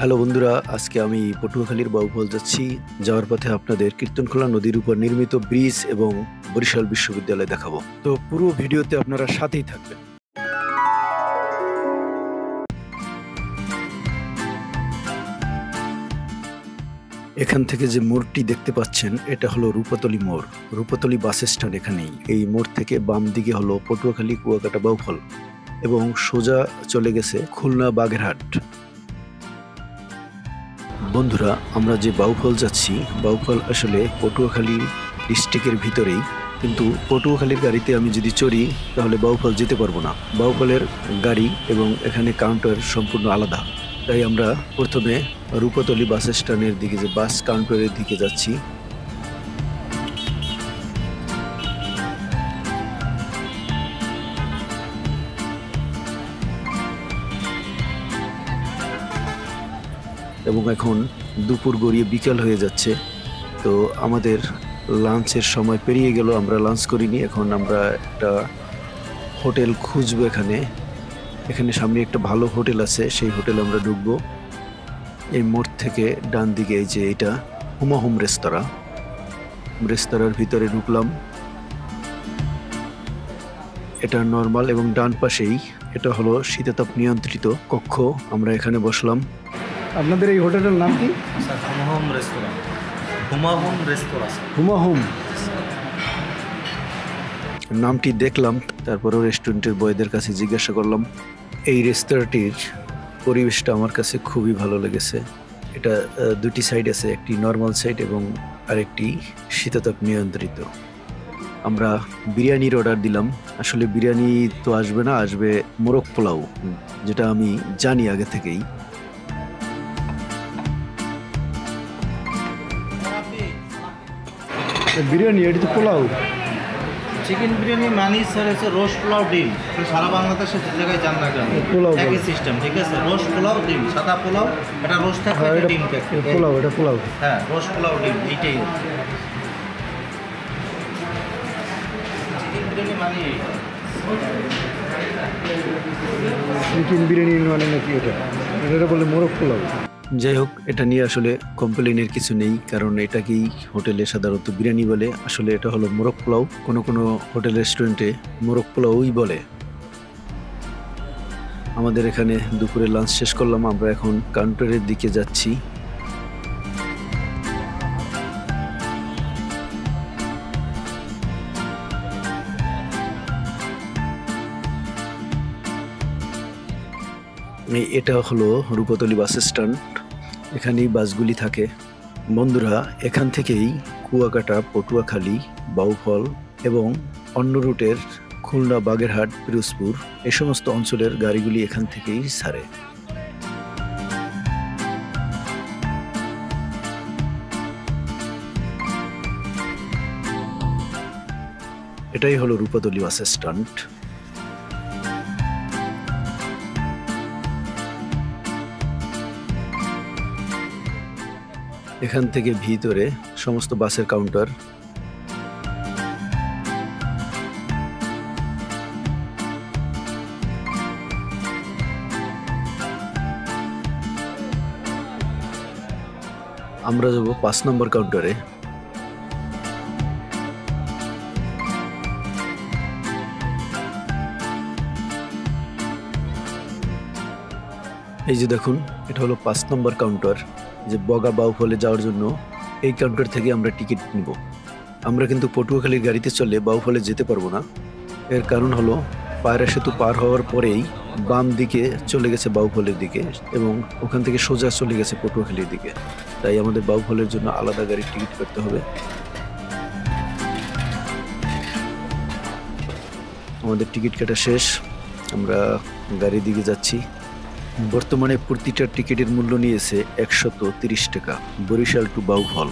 Hello বন্ধুরা, আজকে আমি পটুয়াখালীর বাউফল যাচ্ছি। যাওয়ার পথে আপনাদের কীর্তনখোলা নদীর উপর নির্মিত ব্রিজ এবং বরিশাল বিশ্ববিদ্যালয় দেখাবো। তো পুরো ভিডিওতে আপনারা সাথেই থাকবেন। এখান থেকে যে মোড়টি দেখতে পাচ্ছেন, এটা হলো রূপাতলী মোড়। রূপাতলী বাস স্ট্যান্ড এখানেই। এই মোড় থেকে বাম দিকে হলো পটুয়াখালী, কুয়াকাটা, বাউফল এবং সোজা চলে গেছে খুলনা বাগেরহাট। বন্ধুরা, আমরা যে বাউফল যাচ্ছি, বাউফল আসলে পটুয়াখালী ডিস্ট্রিক্টের ভিতরেই, কিন্তু পটুয়াখালীর গাড়িতে আমি যদি চড়ি তাহলে বাউফল যেতে পারবো না। বাউফলের গাড়ি এবং এখানে কাউন্টার সম্পূর্ণ আলাদা। তাই আমরা প্রথমে রূপাতলী বাস স্ট্যান্ডের দিকে, যে বাস কাউন্টারের দিকে যাচ্ছি। এবং এখন দুপুর গড়িয়ে বিকেল হয়ে যাচ্ছে। তো আমাদের লাঞ্চের সময় পেরিয়ে গেল, আমরা লাঞ্চ করিনি। এখন আমরা একটা হোটেল খুঁজবো। এখানে সামনে একটা ভালো হোটেল আছে, সেই হোটেলে আমরা ঢুকবো। এই মোড় থেকে ডান দিকে এই যে এটা হুমাহুম রেস্তোরাঁ, রেস্তোরাঁর ভিতরে ঢুকলাম। এটা নর্মাল এবং ডান পাশেই এটা হলো শীতাতাপ নিয়ন্ত্রিত কক্ষ। আমরা এখানে বসলাম। আপনাদের এই হোটেলের নাম কি? স্যার হুমাহুম রেস্তোরাঁ। হুমাহুম রেস্তোরাঁ। হুমাহুম নামটি দেখলাম, তারপরেও রেস্টুরেন্টের বয়দের কাছে জিজ্ঞাসা করলাম। এই রেস্তোরাঁটির পরিবেশটা আমার কাছে খুবই ভালো লেগেছে। এটা দুটি সাইড আছে, একটি নর্মাল সাইড এবং আরেকটি শীতাতাপ নিয়ন্ত্রিত। আমরা বিরিয়ানির অর্ডার দিলাম। আসলে বিরিয়ানি তো আসবে না, আসবে মোরগ পোলাও, যেটা আমি জানি আগে থেকেই। বিরিয়ানি, এটি তো পোলাও। চিকেন বিরিয়ানি মানে স্যার হচ্ছে রোস্ট পোলাও ডিম। সারা বাংলাদেশে যে জায়গায় যান না কেন পোলাও একই সিস্টেম, ঠিক আছে? রোস্ট পোলাও ডিম, সাদা পোলাও, এটা রোস্ট থাকে, এটা ডিম থাকে। পোলাও, এটা পোলাও। হ্যাঁ, রোস্ট পোলাও ডিম, এইটাই। চিকেন বিরিয়ানি মানে চিকেন বিরিয়ানি মানে নাকি এটা বলে মোরগ পোলাও। যাই হোক, এটা নিয়ে আসলে কমপ্লেনের কিছু নেই, কারণ এটাকেই হোটেলে সাধারণত বিরিয়ানি বলে। আসলে এটা হলো মোরগ পোলাও। কোনো কোনো হোটেল রেস্টুরেন্টে মোরগ পোলাওই বলে। আমাদের এখানে দুপুরে লাঞ্চ শেষ করলাম, আমরা এখন কাউন্টারের দিকে যাচ্ছি। এটা হলো রূপাতলী বাস স্ট্যান্ড, এখানেই বাসগুলি থাকে। বন্ধুরা, এখান থেকেই কুয়াকাটা, পটুয়াখালী, বাউফল এবং অন্য রুটের খুলনা, বাগেরহাট, পিরোজপুর এই সমস্ত অঞ্চলের গাড়িগুলি এখান থেকেই ছাড়ে। এটাই হলো রূপাতলী বাস স্ট্যান্ড। এখান থেকে ভিতরে সমস্ত বাসের কাউন্টার। আমরা যাব 5 নম্বর কাউন্টারে। এই যে দেখুন, এটা হলো 5 নম্বর কাউন্টার, যে বগা বাউফলে যাওয়ার জন্য এই কাউন্টার থেকে আমরা টিকিট নিব। আমরা কিন্তু পটুয়াখালীর গাড়িতে চলে বাউফলে যেতে পারবো না। এর কারণ হলো পায়রা সেতু পার হওয়ার পরেই বাম দিকে চলে গেছে বাউফলের দিকে এবং ওখান থেকে সোজা চলে গেছে পটুয়াখালীর দিকে। তাই আমাদের বাউফলের জন্য আলাদা গাড়ির টিকিট করতে হবে। আমাদের টিকিট কাটা শেষ, আমরা গাড়ির দিকে যাচ্ছি। বর্তমানে প্রতিটা টিকিটের মূল্য নিয়েছে 130 টাকা, বরিশাল টু বাউফল।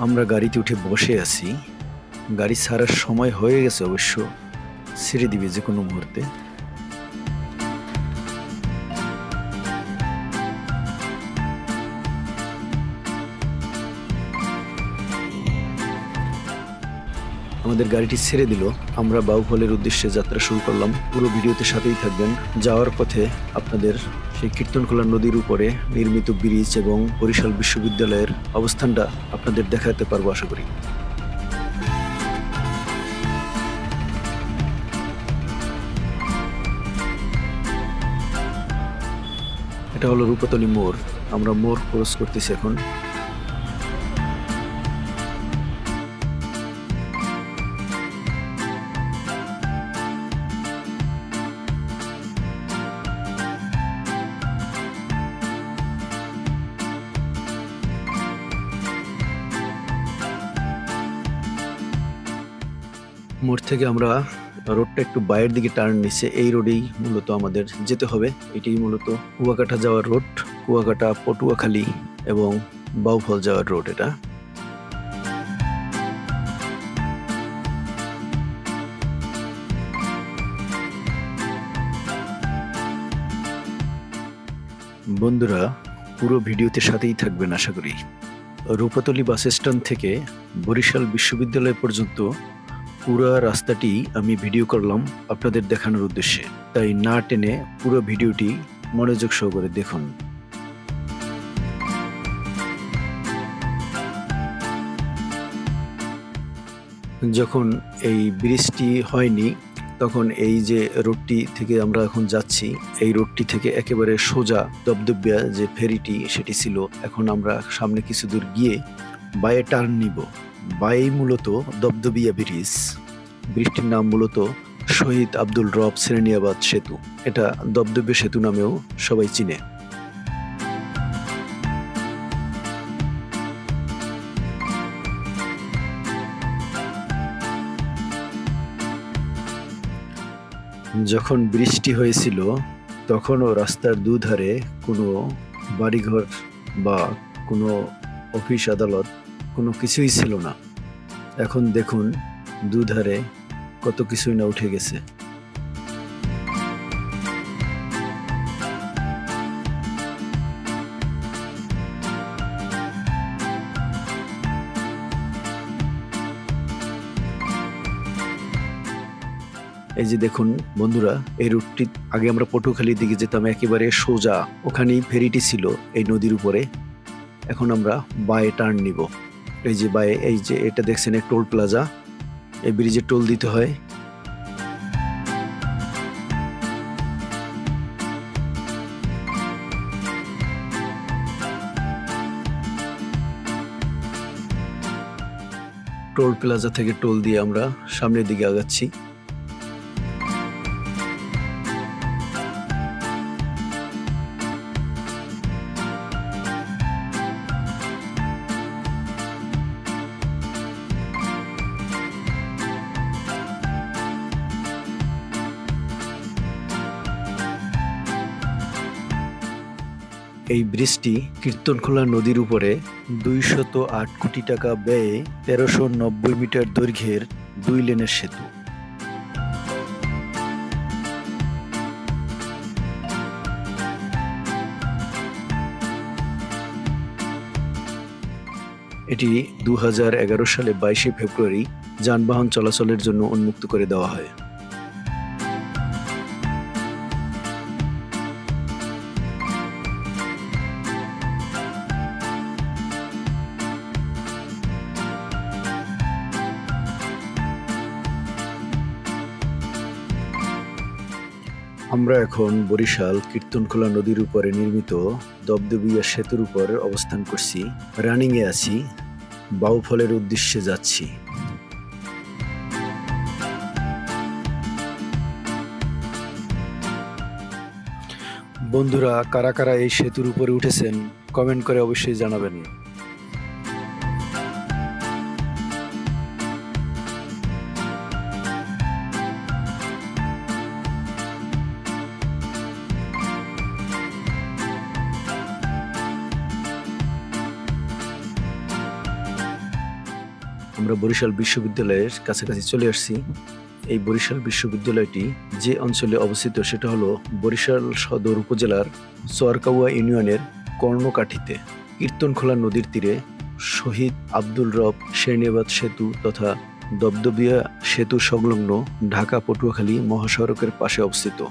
আমরা গাড়িতে উঠে বসে আছি। গাড়ি ছাড়ার সময় হয়ে গেছে, অবশ্য ছেড়ে দিবে যে কোনো মুহূর্তে। আমাদের গাড়িটি ছেড়ে দিল। আমরা বাউফলের উদ্দেশ্যে যাত্রা শুরু করলাম। পুরো ভিডিওতে সাথেই থাকবেন। যাওয়ার পথে আপনাদের সেই কীর্তনখোলা নদীর উপরে নির্মিত ব্রিজ এবং বরিশাল বিশ্ববিদ্যালয়ের অবস্থানটা আপনাদের দেখাতে পারবো আশা করি। এটা হলো রূপাতলী মোড়। আমরা মোড় ক্রস করতেছি এখন। মোড় থেকে আমরা রোডটা একটু বাইরের দিকে টার্ন নিচ্ছে। এই রোডেই মূলত আমাদের যেতে হবে। এটাই মূলত কুয়াকাটা যাওয়ার রোড, কুয়াকাটা, পটুয়াখালী এবং বাউফল যাওয়ার রোড এটা। বন্ধুরা পুরো ভিডিওতে সাথেই থাকবেন আশা করি। রূপাতলী বাস স্ট্যান্ড থেকে বরিশাল বিশ্ববিদ্যালয় পর্যন্ত পুরো রাস্তাটি আমি ভিডিও করলাম আপনাদের দেখানোর উদ্দেশ্যে, তাই না টেনে পুরো ভিডিওটি মনোযোগ সহকারে দেখুন। যখন এই ব্রিজটি হয়নি তখন এই যে রোডটি থেকে আমরা এখন যাচ্ছি, এই রোডটি থেকে একেবারে সোজা দবদবিয়া যে ফেরিটি সেটি ছিল। এখন আমরা সামনে কিছু দূর গিয়ে বায়ে টার্ন নিব। বাই মূলত দবদবিয়া ব্রিজ। ব্রিজটির নাম মূলত শহীদ আব্দুল রব শ্রেণিয়াবাদ সেতু। এটা দবদবিয়া সেতু নামেও সবাই চিনে। যখন বৃষ্টি হয়েছিল তখনও রাস্তার দুধারে কোনো বাড়িঘর বা কোনো অফিস আদালত কোনো কিছুই ছিল না। এখন দেখুন দুধারে কত কিছুই না উঠে গেছে। এই যে দেখুন বন্ধুরা, এই রুটটি আগে আমরা পটুয়াখালীর দিকে যেতাম একেবারে সোজা, ওখানেই ফেরিটি ছিল এই নদীর উপরে। এখন আমরা বায়ে টার্ন নিব। এই যে বায়ে, এই যে এটা দেখছেন টোল প্লাজা, এই ব্রিজে টোল দিতে হয়। টোল প্লাজা থেকে টোল দিয়ে আমরা সামনের দিকে আগাচ্ছি। এই ব্রিজটি কীর্তনখোলা নদীর উপরে 208 কোটি টাকা ব্যয়ে 1390 মিটার দৈর্ঘ্যের 2 লেনের সেতু। এটি 2011 সালে 22 ফেব্রুয়ারি যানবাহন চলাচলের জন্য উন্মুক্ত করে দেওয়া হয়। আমরা এখন বরিশাল কীর্তনখোলা নদীর উপরে নির্মিত দবদবিয়া সেতুর উপর অবস্থান করছি। রানিংয়ে আছি, বাউফলের উদ্দেশ্যে যাচ্ছি। বন্ধুরা কারা কারা এই সেতুর উপরে উঠেছেন কমেন্ট করে অবশ্যই জানাবেন। আমরা বরিশাল বিশ্ববিদ্যালয়ের কাছাকাছি চলে আসছি। এই বরিশাল বিশ্ববিদ্যালয়টি যে অঞ্চলে অবস্থিত সেটা হলো বরিশাল সদর উপজেলার চরকাউয়া ইউনিয়নের কর্ণকাঠিতে, কীর্তনখোলা নদীর তীরে শহীদ আব্দুল রব শ্রেণিয়াবাদ সেতু তথা দবদবিয়া সেতু সংলগ্ন ঢাকা পটুয়াখালী মহাসড়কের পাশে অবস্থিত।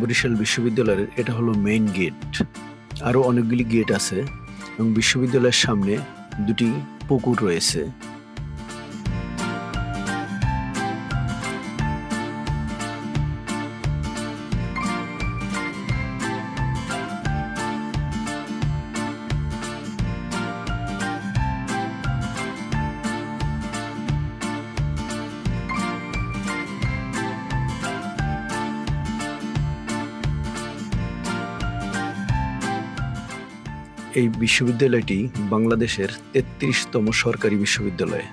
বরিশাল বিশ্ববিদ্যালয়ের এটা হলো মেইন গেট। আরো অনেকগুলি গেট আছে এবং বিশ্ববিদ্যালয়ের সামনে দুটি পুকুর রয়েছে। এই বিশ্ববিদ্যালয়টি বাংলাদেশের ৩৩তম সরকারি বিশ্ববিদ্যালয়।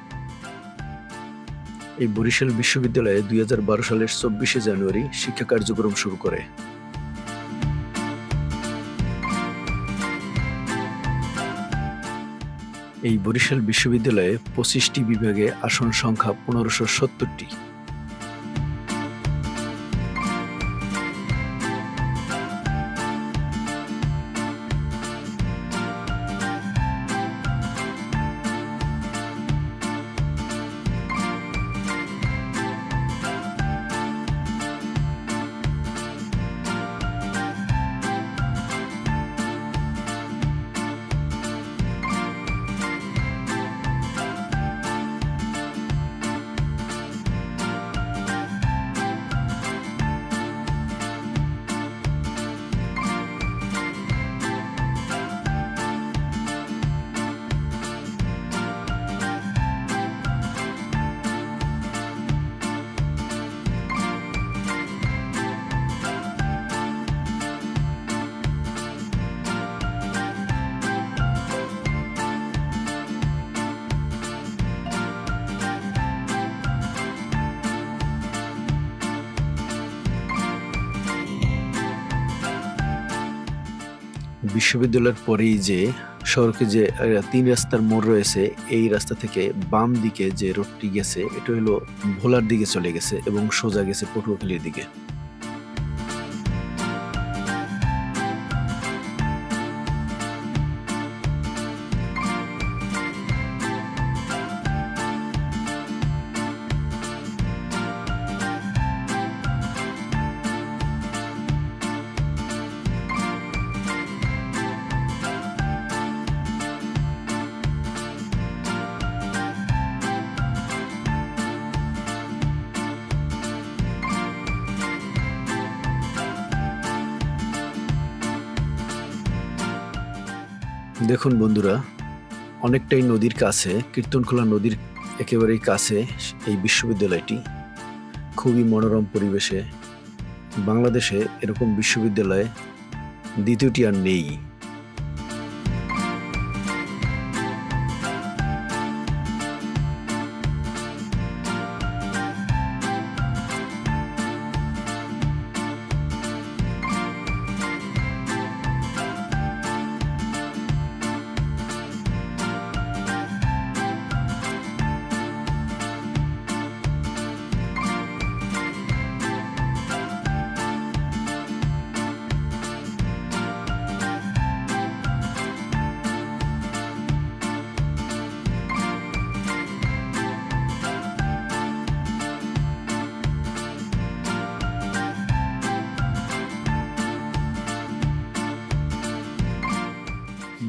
এই বরিশাল বিশ্ববিদ্যালয়ে ২০১২ সালের ২৪শে জানুয়ারি শিক্ষা কার্যক্রম শুরু করে। এই বরিশাল বিশ্ববিদ্যালয়ে ২৫টি বিভাগে আসন সংখ্যা ১৫৭০টি। বিশ্ববিদ্যালয়ের পরেই যে সড়কে যে ৩ রাস্তার মোড় রয়েছে, এই রাস্তা থেকে বাম দিকে যে রোডটি গেছে এটা হলো ভোলার দিকে চলে গেছে এবং সোজা গেছে পটুয়াখালীর দিকে। দেখুন বন্ধুরা, অনেকটাই নদীর কাছে, কীর্তনখোলা নদীর একেবারেই কাছে এই বিশ্ববিদ্যালয়টি। খুবই মনোরম পরিবেশে। বাংলাদেশে এরকম বিশ্ববিদ্যালয় দ্বিতীয়টি আর নেই।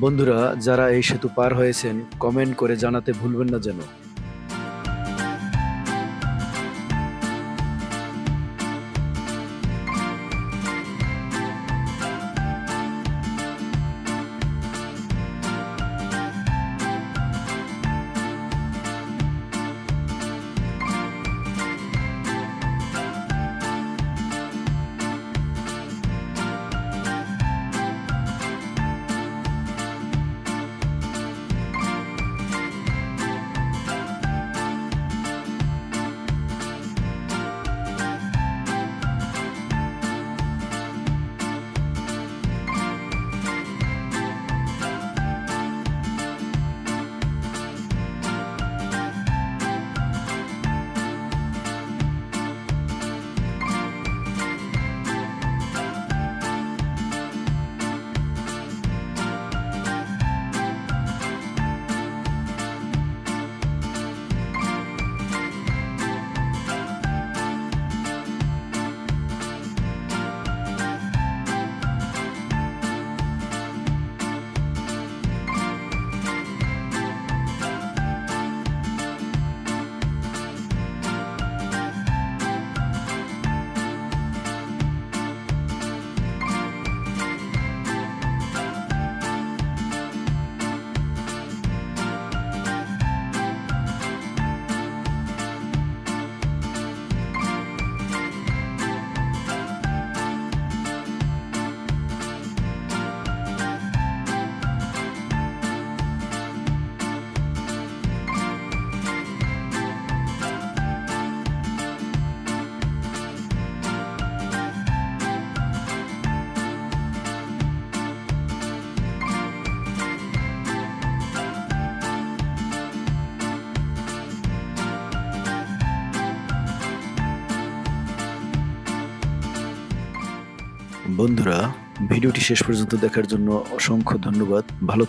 বন্ধুরা, যারা এই সেতু পার হয়েছেন কমেন্ট করে জানাতে ভুলবেন না যেন। বন্ধুরা, ভিডিওটি শেষ পর্যন্ত দেখার জন্য অসংখ্য ধন্যবাদ। ভালো